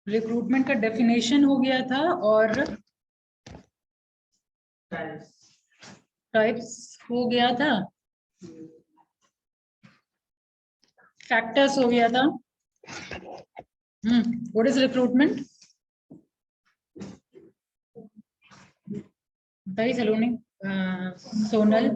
Recruitment का definition हो गया था और टाइप्स हो गया था, फैक्टर्स हो गया था। What is recruitment? बताइए सलोनी, Sonal.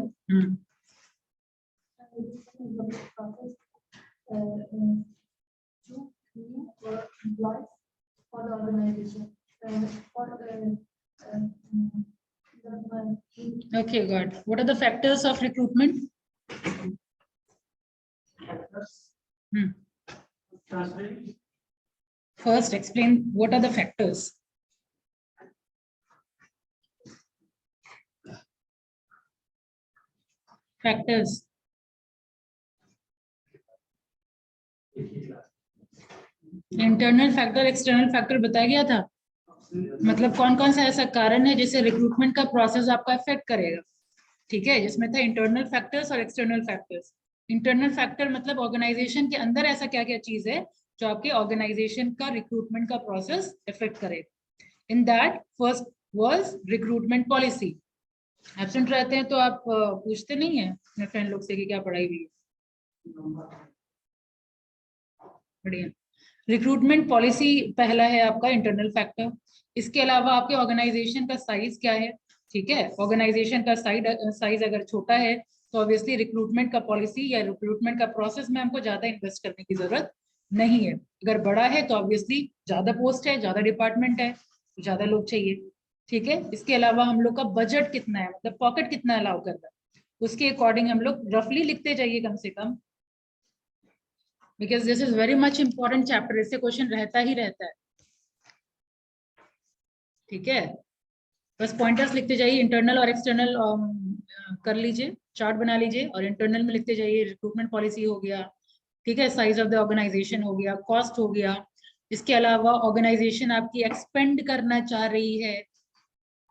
Okay, good. What are the factors of recruitment? First, explain what are the factors. Factors. Internal factor, external factor बताया गया था। मतलब कौन कौन सा ऐसा कारण है जिससे रिक्रूटमेंट का प्रोसेस आपका इफेक्ट करेगा। ठीक है, जिसमें था इंटरनल फैक्टर्स और एक्सटर्नल फैक्टर्स। इंटरनल फैक्टर मतलब ऑर्गेनाइजेशन के अंदर ऐसा क्या क्या चीज है जो आपके ऑर्गेनाइजेशन का रिक्रूटमेंट का प्रोसेस इफेक्ट करेगा। In that first was recruitment policy. Absent रहते हैं तो आप पूछते नहीं है अपने फ्रेंड लोग से कि क्या पढ़ाई हुई है। बढ़िया। रिक्रूटमेंट पॉलिसी पहला है आपका इंटरनल फैक्टर। इसके अलावा आपके ऑर्गेनाइजेशन का साइज क्या है। ठीक है, ऑर्गेनाइजेशन का साइज अगर छोटा है तो ऑब्वियसली रिक्रूटमेंट का पॉलिसी या रिक्रूटमेंट का प्रोसेस में हमको ज्यादा इन्वेस्ट करने की जरूरत नहीं है। अगर बड़ा है तो ऑब्वियसली ज्यादा पोस्ट है, ज्यादा डिपार्टमेंट है, ज्यादा लोग चाहिए। ठीक है, इसके अलावा हम लोग का बजट कितना है, मतलब पॉकेट कितना अलाउ कर रहा है, उसके अकॉर्डिंग हम लोग रफली लिखते जाइए कम से कम, because this is very much important chapter. इससे क्वेश्चन रहता ही रहता है। ठीक है, बस पॉइंटर्स लिखते जाइए। इंटरनल और एक्सटर्नल कर लीजिए, चार्ट बना लीजिए, और इंटरनल में लिखते जाइए रिक्रूटमेंट पॉलिसी हो गया। ठीक है, साइज ऑफ द ऑर्गेनाइजेशन हो गया, कॉस्ट हो गया। इसके अलावा ऑर्गेनाइजेशन आपकी एक्सपेंड करना चाह रही है,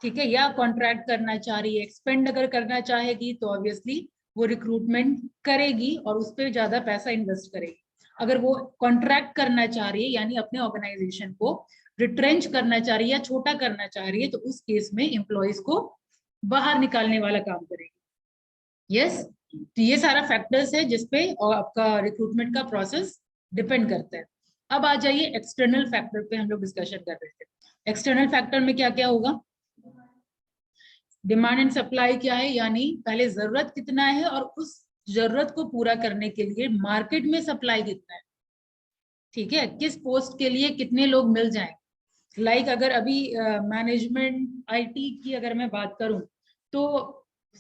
ठीक है, या कॉन्ट्रैक्ट करना चाह रही है। एक्सपेंड अगर करना चाहेगी तो ऑब्वियसली वो रिक्रूटमेंट करेगी और उस पर ज्यादा पैसा इन्वेस्ट करेगी। अगर वो कॉन्ट्रैक्ट करना चाह रही है यानी अपने ऑर्गेनाइजेशन को रिट्रेंच करना चाह रही है या छोटा करना चाह रही है, तो उस केस में एम्प्लॉयज को बाहर निकालने वाला काम करेगी। यस, तो ये सारा फैक्टर्स है जिसपे और आपका रिक्रूटमेंट का प्रोसेस डिपेंड करता है। अब आ जाइए एक्सटर्नल फैक्टर पे, हम लोग डिस्कशन कर रहे थे। एक्सटर्नल फैक्टर में क्या क्या होगा। डिमांड एंड सप्लाई क्या है, यानी पहले जरूरत कितना है और उस जरूरत को पूरा करने के लिए मार्केट में सप्लाई कितना है। ठीक है, किस पोस्ट के लिए कितने लोग मिल जाएं। लाइक अगर अभी मैनेजमेंट आईटी की अगर मैं बात करूं तो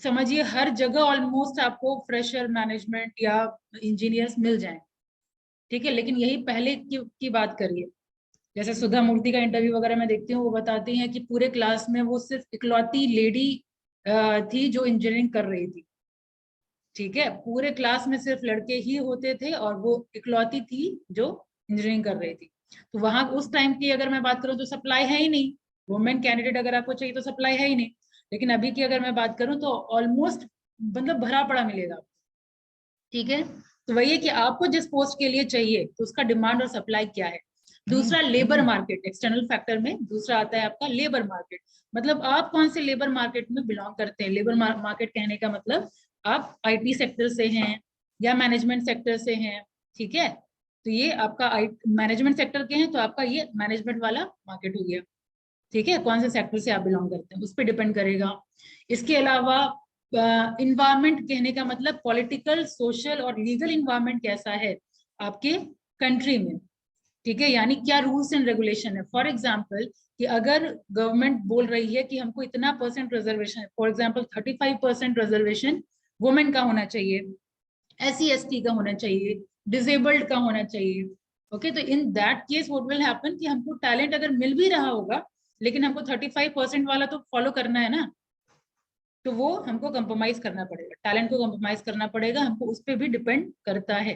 समझिए हर जगह ऑलमोस्ट आपको फ्रेशर मैनेजमेंट या इंजीनियर्स मिल जाएं। ठीक है, लेकिन यही पहले की बात करिए, जैसे सुधा मूर्ति का इंटरव्यू वगैरह मैं देखती हूँ, वो बताती हैं कि पूरे क्लास में वो सिर्फ इकलौती लेडी थी जो इंजीनियरिंग कर रही थी। ठीक है, पूरे क्लास में सिर्फ लड़के ही होते थे और वो इकलौती थी जो इंजीनियरिंग कर रही थी। तो वहां उस टाइम की अगर मैं बात करूं तो सप्लाई है ही नहीं। वुमेन कैंडिडेट अगर आपको चाहिए तो सप्लाई है ही नहीं। लेकिन अभी की अगर मैं बात करूं तो ऑलमोस्ट मतलब भरा पड़ा मिलेगा। ठीक है, तो वही है कि आपको जिस पोस्ट के लिए चाहिए तो उसका डिमांड और सप्लाई क्या है। दूसरा लेबर मार्केट, एक्सटर्नल फैक्टर में दूसरा आता है आपका लेबर मार्केट। मतलब आप कौन से लेबर मार्केट में बिलोंग करते हैं। लेबर मार्केट कहने का मतलब आप आईटी सेक्टर से हैं या मैनेजमेंट सेक्टर से हैं। ठीक है, तो ये आपका मैनेजमेंट सेक्टर के हैं तो आपका ये मैनेजमेंट वाला मार्केट हो गया। ठीक है, कौन से सेक्टर से आप बिलोंग करते हैं उस पर डिपेंड करेगा। इसके अलावा इन्वायरमेंट कहने का मतलब पॉलिटिकल, सोशल और लीगल इन्वायरमेंट कैसा है आपके कंट्री में। ठीक है, यानी क्या रूल्स एंड रेगुलेशन है। फॉर एग्जाम्पल कि अगर गवर्नमेंट बोल रही है कि हमको इतना परसेंट रिजर्वेशन है, फॉर एग्जाम्पल 35% रिजर्वेशन वुमेन का होना चाहिए, SC ST का होना चाहिए, डिसेबल्ड का होना चाहिए। ओके, तो in that case what will happen कि हमको टैलेंट अगर मिल भी रहा होगा लेकिन हमको 35% वाला तो फॉलो करना है ना, तो वो हमको कंप्रोमाइज करना पड़ेगा, टैलेंट को कंप्रोमाइज करना पड़ेगा हमको, उस पर भी डिपेंड करता है।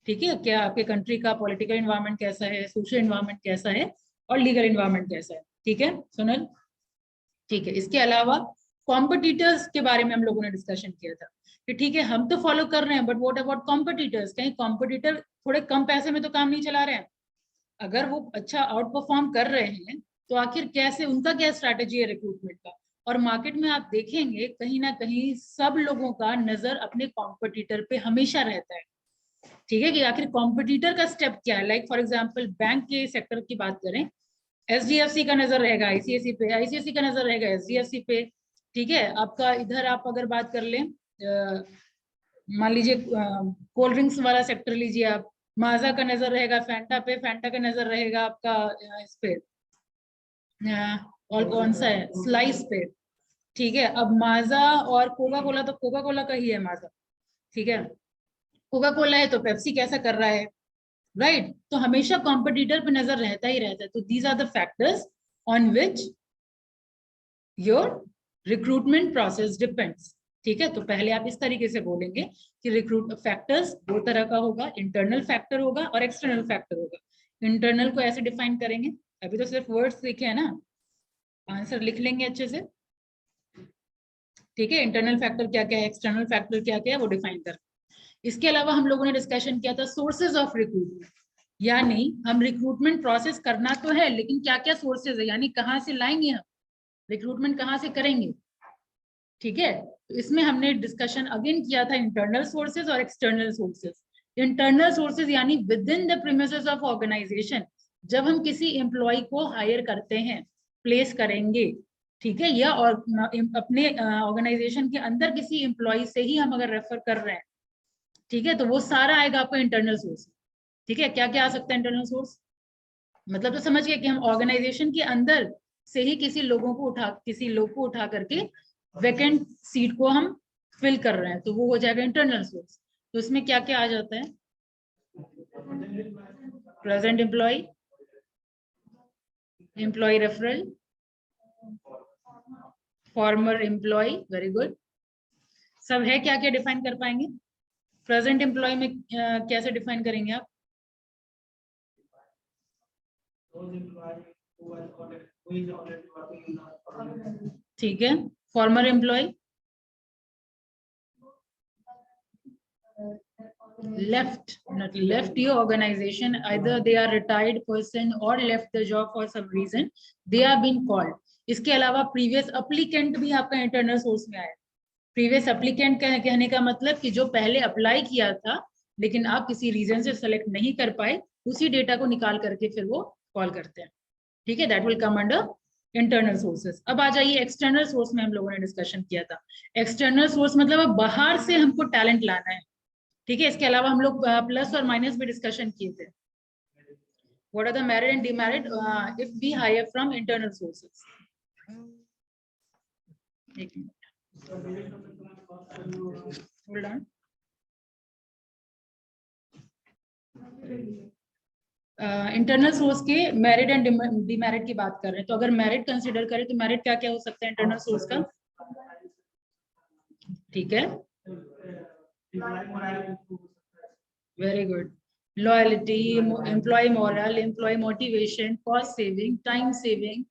ठीक है, क्या आपके कंट्री का पॉलिटिकल इन्वायरमेंट कैसा है, सोशल इन्वायरमेंट कैसा है और लीगल इन्वायरमेंट कैसा है। ठीक है सुनल। ठीक है, इसके अलावा कॉम्पिटिटर्स के बारे में हम लोगों ने डिस्कशन किया था कि ठीक है हम तो फॉलो कर रहे हैं बट व्हाट अबाउट कॉम्पिटिटर्स, कहीं कॉम्पिटिटर थोड़े कम पैसे में तो काम नहीं चला रहे हैं। अगर वो अच्छा आउट परफॉर्म कर रहे हैं तो आखिर कैसे, उनका क्या स्ट्रैटेजी है रिक्रूटमेंट का। और मार्केट में आप देखेंगे कहीं ना कहीं सब लोगों का नजर अपने कॉम्पिटिटर पे हमेशा रहता है, ठीक है, कि आखिर कॉम्पिटिटर का स्टेप क्या है। लाइक फॉर एग्जांपल बैंक के सेक्टर की बात करें, एचडीएफसी का नजर रहेगा आईसीआईसी पे, आईसीआईसी का नजर रहेगा एचडीएफसी पे, ठीक है। आपका इधर आप अगर बात कर लें, मान लीजिए कोल्ड ड्रिंक्स वाला सेक्टर लीजिए आप, माजा का नजर रहेगा फैंटा पे, फैंटा का नजर रहेगा आपका इस पे, और कौन सा है, स्लाइस पे, ठीक है। अब माजा और कोका कोला, तो कोका कोला का ही है माजा, ठीक है। कोका कोला है तो पेप्सी कैसा कर रहा है, राइट। तो हमेशा कॉम्पिटिटर पे नजर रहता ही रहता है। तो these are the factors on which your recruitment process depends, ठीक है। तो पहले आप इस तरीके से बोलेंगे कि रिक्रूट फैक्टर्स दो तरह का होगा, इंटरनल फैक्टर होगा और एक्सटर्नल फैक्टर होगा। इंटरनल को ऐसे डिफाइन करेंगे, अभी तो सिर्फ वर्ड्स लिखे हैं ना, आंसर लिख लेंगे अच्छे से, ठीक है। इंटरनल फैक्टर क्या क्या है, एक्सटर्नल फैक्टर क्या क्या है, वो डिफाइन कर। इसके अलावा हम लोगों ने डिस्कशन किया था सोर्सेज ऑफ रिक्रूटमेंट, यानी हम रिक्रूटमेंट प्रोसेस करना तो है लेकिन क्या क्या सोर्सेज है, यानी कहाँ से लाएंगे हम रिक्रूटमेंट, कहाँ से करेंगे, ठीक है। तो इसमें हमने डिस्कशन अगेन किया था इंटरनल सोर्सेज और एक्सटर्नल सोर्सेज। इंटरनल सोर्सेज यानी within the premises of organization, जब हम किसी एम्प्लॉय को हायर करते हैं, प्लेस करेंगे, ठीक है, या और अपने ऑर्गेनाइजेशन के अंदर किसी एम्प्लॉय से ही हम अगर रेफर कर रहे हैं, ठीक है, तो वो सारा आएगा आपका इंटरनल सोर्स, ठीक है। क्या क्या आ सकता है इंटरनल सोर्स, मतलब तो समझ गए कि हम ऑर्गेनाइजेशन के अंदर से ही किसी लोग को उठा करके वैकेंट सीट को हम फिल कर रहे हैं, तो वो हो जाएगा इंटरनल सोर्स। तो इसमें क्या क्या आ जाता है, present employee, employee referral, former employee, very good, सब है। क्या क्या डिफाइन कर पाएंगे, प्रेजेंट एम्प्लॉय में कैसे डिफाइन करेंगे आप, ठीक है। Former employee, left your organization, either they are retired person or left the job for some reason, they are being called। इसके अलावा प्रीवियस अप्लीकेंट भी आपका इंटरनल सोर्स में आया। प्रीवियस अप्लीकेंट कहने का मतलब कि जो पहले अप्लाई किया था लेकिन आप किसी रीजन से सेलेक्ट नहीं कर पाए, उसी डेटा को निकाल करके फिर वो कॉल करते हैं, ठीक है। That will come under internal sources. अब आ जाइए एक्सटर्नल सोर्स में, हम लोगों ने डिस्कशन किया था। एक्सटर्नल सोर्स मतलब अब बाहर से हमको टैलेंट लाना है, ठीक है। इसके अलावा हम लोग प्लस और माइनस भी डिस्कशन किए थे। What are the merit and demerit if we hire from internal sources. एक मिनट, होल्ड ऑन। इंटरनल सोर्स के मेरिट एंड डिमेरिट की बात कर रहे हैं। तो अगर मेरिट कंसीडर करें तो मेरिट क्या क्या हो सकता है इंटरनल सोर्स का, ठीक है, very good, loyalty, employee morale, employee motivation, cost saving, time saving,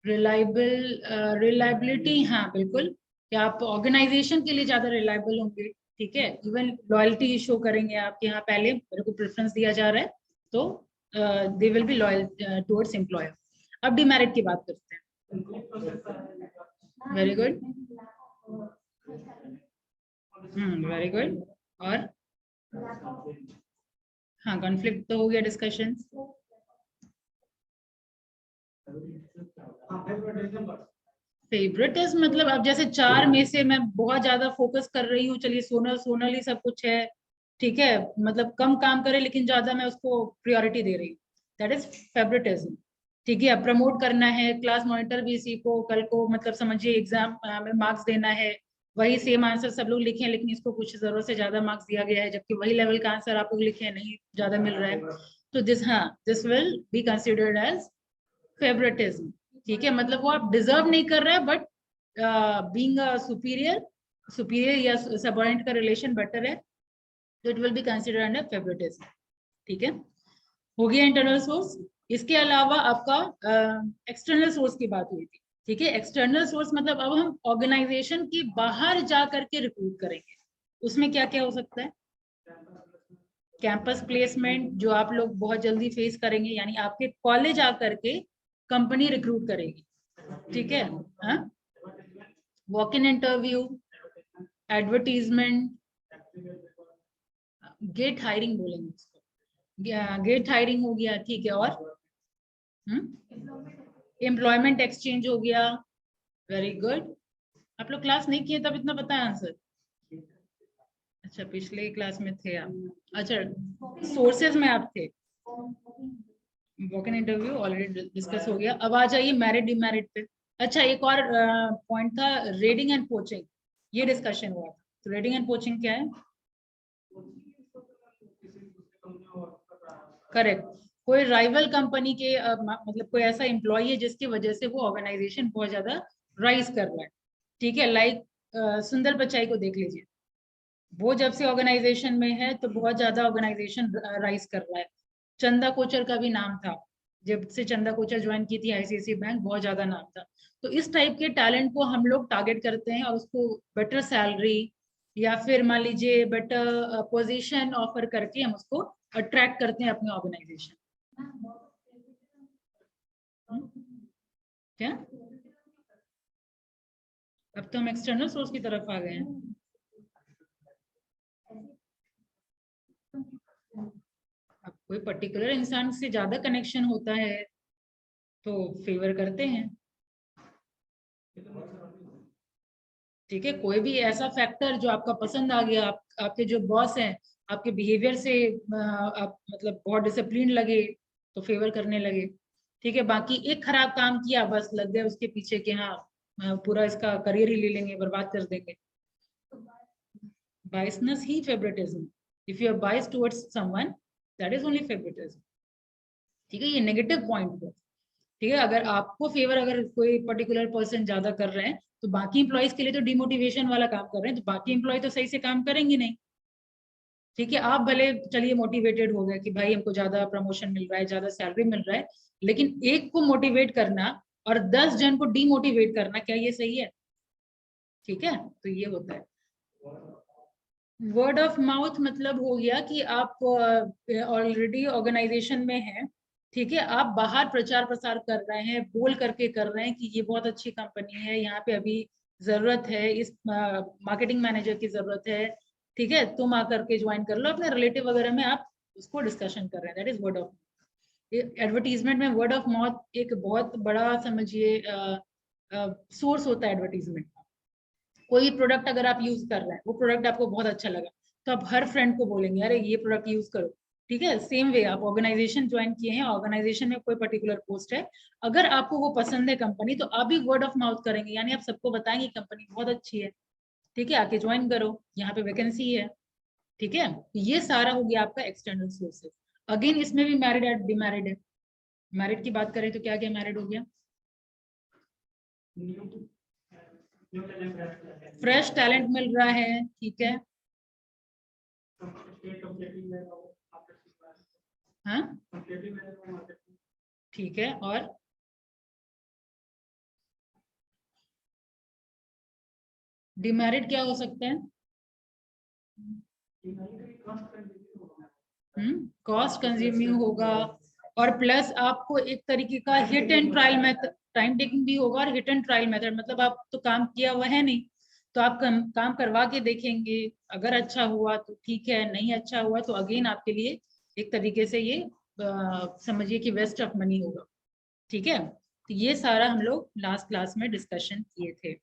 reliability, हाँ बिल्कुल, कि आप ऑर्गेनाइजेशन के लिए ज्यादा रिलायबल होंगे, ठीक है। इवन लॉयल्टी शो करेंगे आपके यहाँ, पहले मेरे को प्रेफरेंस दिया जा रहा है तो they will be loyal towards employer. अब डिमेरिट की बात करते हैं, वेरी गुड, वेरी गुड, और हाँ कॉन्फ्लिक्ट तो हो गया, डिस्कशन। फेवरेटिज्म मतलब अब जैसे चार में से मैं बहुत ज्यादा फोकस कर रही हूँ, चलिए सोनल सोनल ही सब कुछ है, ठीक है, मतलब कम काम करे लेकिन ज्यादा मैं उसको प्रायोरिटी दे रही हूँ, दैट इज फेवरेटिज्म, ठीक है। अब प्रमोट करना है, क्लास मॉनिटर भी इसी को कल को मतलब समझिए एग्जाम में मार्क्स देना है, वही सेम आंसर सब लोग लिखे हैं लेकिन इसको कुछ जरूरत से ज्यादा मार्क्स दिया गया है, जबकि वही लेवल का आंसर आप लोग लिखे हैं नहीं ज्यादा मिल रहा है, तो दिस, हाँ, this will be considered as favouritism, ठीक है। मतलब वो आप डिजर्व नहीं कर रहे हैं बट बीइंग सुपीरियर, सुपीरियर या सबऑर्डिनेट का रिलेशन बेटर है, तो it will be considered under favouritism, ठीक है। हो गया इंटरनल सोर्स। इसके अलावा आपका एक्सटर्नल सोर्स की बात हुई थी, ठीक है। एक्सटर्नल सोर्स मतलब अब हम ऑर्गेनाइजेशन के बाहर जा करके रिक्रूट करेंगे, उसमें क्या क्या हो सकता है, कैंपस प्लेसमेंट जो आप लोग बहुत जल्दी फेस करेंगे, यानी आपके कॉलेज आकर के कंपनी रिक्रूट करेगी, ठीक है। Walk in interview, advertisement, gate hiring बोलेंगे उसको, गेट हायरिंग हो गया, ठीक है। और एम्प्लॉयमेंट एक्सचेंज हो गया, वेरी गुड। आप लोग क्लास नहीं किए तब इतना पता है आंसर। अच्छा, पिछले क्लास में थे आप, अच्छा सोर्सेज में आप थे। Walk in interview already discuss हो गया। अब आ जाइए मेरिट डिमेरिट पे। अच्छा, एक और पॉइंट था, रेटिंग एंड पोचिंग, ये डिस्कशन हुआ था। तो रेटिंग एंड पोचिंग क्या है? करेक्ट, कोई राइवल कंपनी के मतलब कोई ऐसा एम्प्लॉय है जिसकी वजह से वो ऑर्गेनाइजेशन बहुत ज्यादा राइज कर रहा है, ठीक है। लाइक सुंदर पिचाई को देख लीजिए, वो जब से ऑर्गेनाइजेशन में है तो बहुत ज्यादा ऑर्गेनाइजेशन राइज कर रहा है। चंदा कोचर का भी नाम था, जब से चंदा कोचर ज्वाइन की थी आईसीआईसी बैंक, बहुत ज्यादा नाम था। तो इस टाइप के टैलेंट को हम लोग टारगेट करते हैं और उसको बेटर सैलरी या फिर मान लीजिए बेटर पोजीशन ऑफर करके हम उसको अट्रैक्ट करते हैं अपने ऑर्गेनाइजेशन। क्या? अब तो हम एक्सटर्नल सोर्स की तरफ आ गए हैं। अब कोई पर्टिकुलर इंसान से ज्यादा कनेक्शन होता है तो फेवर करते हैं, ठीक है। कोई भी ऐसा फैक्टर जो आपका पसंद आ गया, आपके जो बॉस हैं आपके बिहेवियर से आप मतलब बहुत डिसिप्लिन लगे तो फेवर करने लगे, ठीक है। बाकी एक खराब काम किया, बस लग गए उसके पीछे कि हाँ पूरा इसका करियर ही ले लेंगे, बर्बाद कर देंगे। बायसनेस ही favouritism, if you are biased towards someone, that is only favouritism, ठीक है। ये नेगेटिव पॉइंट है, ठीक है। अगर आपको फेवर अगर कोई पर्टिकुलर पर्सन ज्यादा कर रहे हैं तो बाकी इंप्लॉइज के लिए तो डिमोटिवेशन वाला काम कर रहे हैं, तो बाकी इंप्लॉय तो सही से काम करेंगे नहीं, ठीक है। आप भले चलिए मोटिवेटेड हो गए कि भाई हमको ज्यादा प्रमोशन मिल रहा है, ज्यादा सैलरी मिल रहा है, लेकिन एक को मोटिवेट करना और 10 जन को डीमोटिवेट करना, क्या ये सही है? ठीक है, तो ये होता है। वर्ड ऑफ माउथ मतलब हो गया कि आप ऑलरेडी ऑर्गेनाइजेशन में हैं, ठीक है, आप बाहर प्रचार प्रसार कर रहे हैं, बोल करके कर रहे हैं कि ये बहुत अच्छी कंपनी है, यहाँ पे अभी जरूरत है, इस मार्केटिंग मैनेजर की जरूरत है, ठीक है, तुम आकर के ज्वाइन कर लो। अपने रिलेटिव वगैरह में आप उसको डिस्कशन कर रहे हैं, that is word of. Advertisement में वर्ड ऑफ माउथ एक बहुत बड़ा समझिए सोर्स होता है एडवर्टीजमेंट। कोई प्रोडक्ट अगर आप यूज कर रहे हैं, वो प्रोडक्ट आपको बहुत अच्छा लगा, तो आप हर फ्रेंड को बोलेंगे अरे ये प्रोडक्ट यूज करो, ठीक है। सेम वे आप ऑर्गेनाइजेशन ज्वाइन किए हैं, ऑर्गेनाइजेशन में कोई पर्टिकुलर पोस्ट है, अगर आपको वो पसंद है कंपनी, तो आप भी वर्ड ऑफ माउथ करेंगे, यानी आप सबको बताएंगे कंपनी बहुत अच्छी है, ठीक है, आके ज्वाइन करो, यहाँ पे वैकेंसी है, ठीक है। ये सारा हो गया आपका एक्सटर्नल सोर्सेज। अगेन इसमें भी मैरिड एंड डिमैरिड है। मैरिड की बात करें तो क्या क्या मैरिड हो गया? फ्रेश टैलेंट मिल रहा है, ठीक है। हाँ, ठीक है। और डिमेरिट क्या हो सकते हैं? कॉस्ट कंज्यूमिंग होगा, और प्लस आपको एक तरीके का hit and trial method, time taking भी होगा, और हिट एंड ट्रायल मेथड मतलब आप तो काम किया हुआ है नहीं, तो आप काम करवा के देखेंगे, अगर अच्छा हुआ तो ठीक है, नहीं अच्छा हुआ तो अगेन आपके लिए एक तरीके से ये समझिए कि वेस्ट ऑफ मनी होगा, ठीक है। तो ये सारा हम लोग लास्ट क्लास में डिस्कशन किए थे।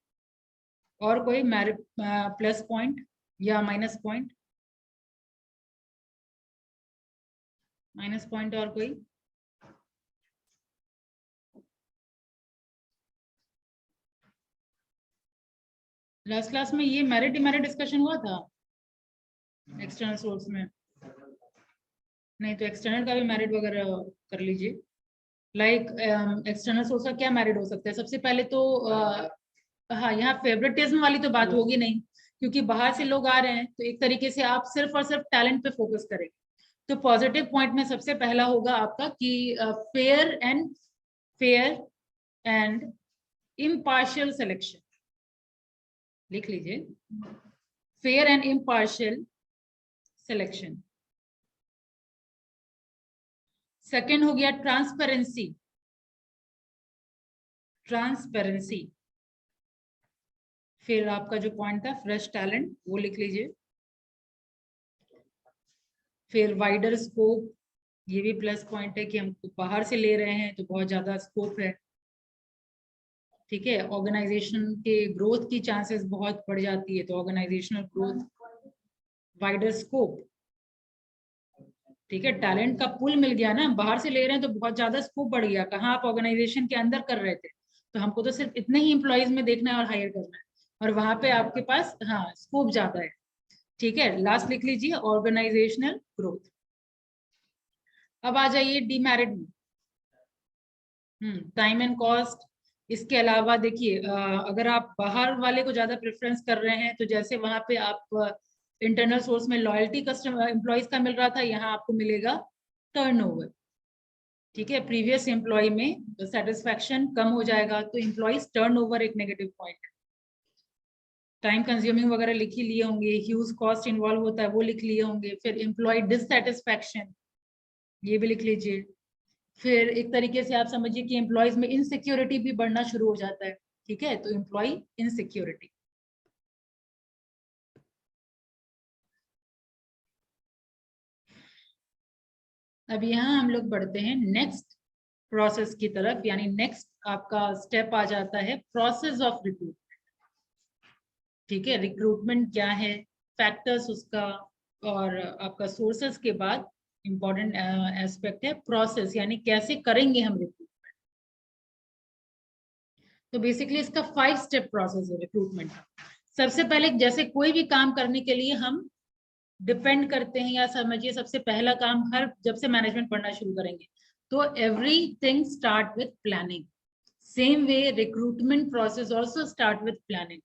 और कोई मेरिट प्लस पॉइंट या माइनस पॉइंट? माइनस पॉइंट और कोई? लास्ट क्लास में ये मेरिट डिमेरिट डिस्कशन हुआ था एक्सटर्नल सोर्स में? नहीं तो एक्सटर्नल का भी मेरिट वगैरह कर लीजिए। लाइक एक्सटर्नल सोर्स का क्या मेरिट हो सकता है? सबसे पहले तो हाँ, यहाँ फेवरेटिज्म वाली तो बात होगी नहीं, क्योंकि बाहर से लोग आ रहे हैं, तो एक तरीके से आप सिर्फ और सिर्फ टैलेंट पे फोकस करेंगे। तो पॉजिटिव पॉइंट में सबसे पहला होगा आपका कि फेयर एंड इम्पार्शियल सिलेक्शन, लिख लीजिए, fair and impartial selection, second हो गया ट्रांसपेरेंसी, ट्रांसपेरेंसी। फिर आपका जो पॉइंट था फ्रेश टैलेंट, वो लिख लीजिए। फिर वाइडर स्कोप, ये भी प्लस पॉइंट है कि हम बाहर से ले रहे हैं तो बहुत ज्यादा स्कोप है। ठीक है, ऑर्गेनाइजेशन के ग्रोथ की चांसेस बहुत बढ़ जाती है, तो ऑर्गेनाइजेशनल ग्रोथ, वाइडर स्कोप। ठीक है, टैलेंट का पुल मिल गया ना, बाहर से ले रहे हैं तो बहुत ज्यादा स्कोप बढ़ गया। कहाँ आप ऑर्गेनाइजेशन के अंदर कर रहे थे, तो हमको तो सिर्फ इतने ही एम्प्लॉयज में देखना है और हायर करना है, और वहां पे आपके पास हाँ स्कोप ज्यादा है। ठीक है, लास्ट लिख लीजिए ऑर्गेनाइजेशनल ग्रोथ। अब आ जाइए डीमेरिट में, टाइम एंड कॉस्ट। इसके अलावा देखिए अगर आप बाहर वाले को ज्यादा प्रेफरेंस कर रहे हैं, तो जैसे वहां पे आप इंटरनल सोर्स में लॉयल्टी कस्टमर एम्प्लॉयज का मिल रहा था, यहाँ आपको मिलेगा टर्नओवर। ठीक है, प्रीवियस एम्प्लॉय में सेटिस्फैक्शन कम हो जाएगा, तो एम्प्लॉयज टर्नओवर एक नेगेटिव पॉइंट है। टाइम कंज्यूमिंग वगैरह लिख ही लिए होंगे, ह्यूज कॉस्ट इन्वॉल्व होता है वो लिख लिए होंगे। फिर एम्प्लॉय डिससेटिस्फैक्शन, ये भी लिख लीजिए। फिर एक तरीके से आप समझिए कि एम्प्लॉयज में इनसिक्योरिटी भी बढ़ना शुरू हो जाता है। ठीक है, तो एम्प्लॉय इनसिक्योरिटी। अब यहाँ हम लोग बढ़ते हैं नेक्स्ट प्रोसेस की तरफ, यानी नेक्स्ट आपका स्टेप आ जाता है प्रोसेस ऑफ रिक्रूटमेंट। ठीक है, रिक्रूटमेंट क्या है, फैक्टर्स उसका, और आपका सोर्सेस के बाद इंपॉर्टेंट एस्पेक्ट है प्रोसेस, यानी कैसे करेंगे हम रिक्रूट। तो बेसिकली इसका 5 स्टेप प्रोसेस है रिक्रूटमेंट का। सबसे पहले जैसे कोई भी काम करने के लिए हम डिपेंड करते हैं, या समझिए सबसे पहला काम, हर जब से मैनेजमेंट पढ़ना शुरू करेंगे तो everything start with planning. Same way recruitment process also start with planning.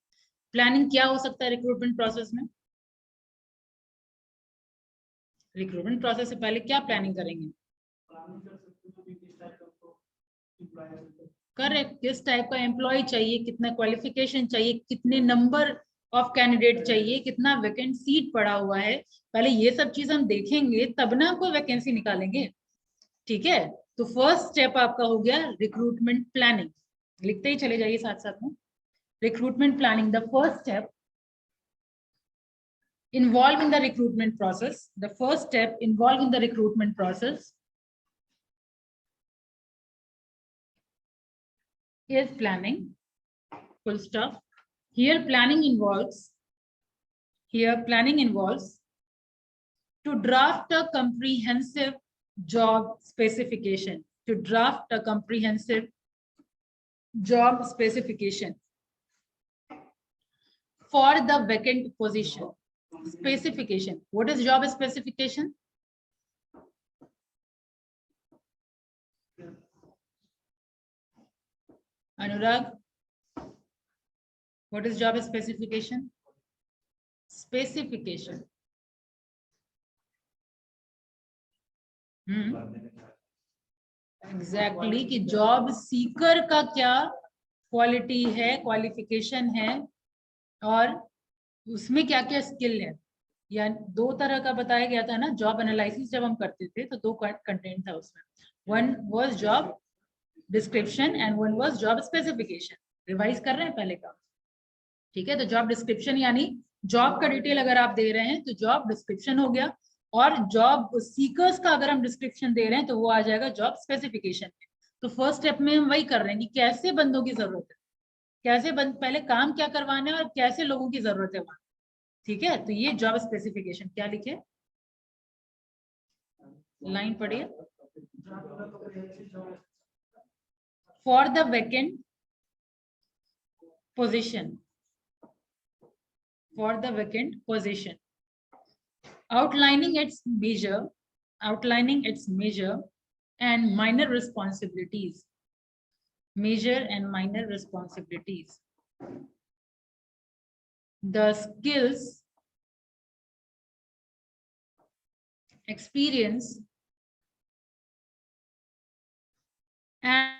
Planning क्या हो सकता है रिक्रूटमेंट प्रोसेस में? रिक्रूटमेंट प्रोसेस से पहले क्या प्लानिंग करेंगे? करेक्ट, किस टाइप का एम्प्लॉय चाहिए, कितना क्वालिफिकेशन चाहिए, कितने नंबर ऑफ कैंडिडेट चाहिए, कितना वैकेंट सीट पड़ा हुआ है, पहले ये सब चीज हम देखेंगे तब ना कोई वैकेंसी निकालेंगे। ठीक है, तो फर्स्ट स्टेप आपका हो गया रिक्रूटमेंट प्लानिंग। लिखते ही चले जाइए साथ साथ में, recruitment planning the first step involved in the recruitment process. The first step involved in the recruitment process is planning. Full stop. Here planning involves to draft a comprehensive job specification. To draft a comprehensive job specification for the vacant position. Specification. What is job specification? Anurag, what is job specification? Specification. Exactly कि job seeker का क्या quality है, qualification है, और उसमें क्या क्या skill है। या दो तरह का बताया गया था ना, जॉब एनालिसिस जब हम करते थे तो दो कंटेंट था उसमें, one was job description and one was job specification. Revise कर रहे हैं पहले का? ठीक है, तो जॉब डिस्क्रिप्शन यानी जॉब का डिटेल अगर आप दे रहे हैं तो जॉब डिस्क्रिप्शन हो गया, और जॉब सीकर्स का अगर हम डिस्क्रिप्शन दे रहे हैं तो वो आ जाएगा जॉब स्पेसिफिकेशन। तो फर्स्ट स्टेप में हम वही कर रहे हैं कि कैसे बंदों की जरूरत है, कैसे पहले काम क्या करवाना है और कैसे लोगों की जरूरत है वहां। ठीक है, तो ये जॉब स्पेसिफिकेशन। क्या लिखे, लाइन पढ़िए। For the vacant position, for the vacant position, outlining its measure and minor responsibilities, the skills, experience and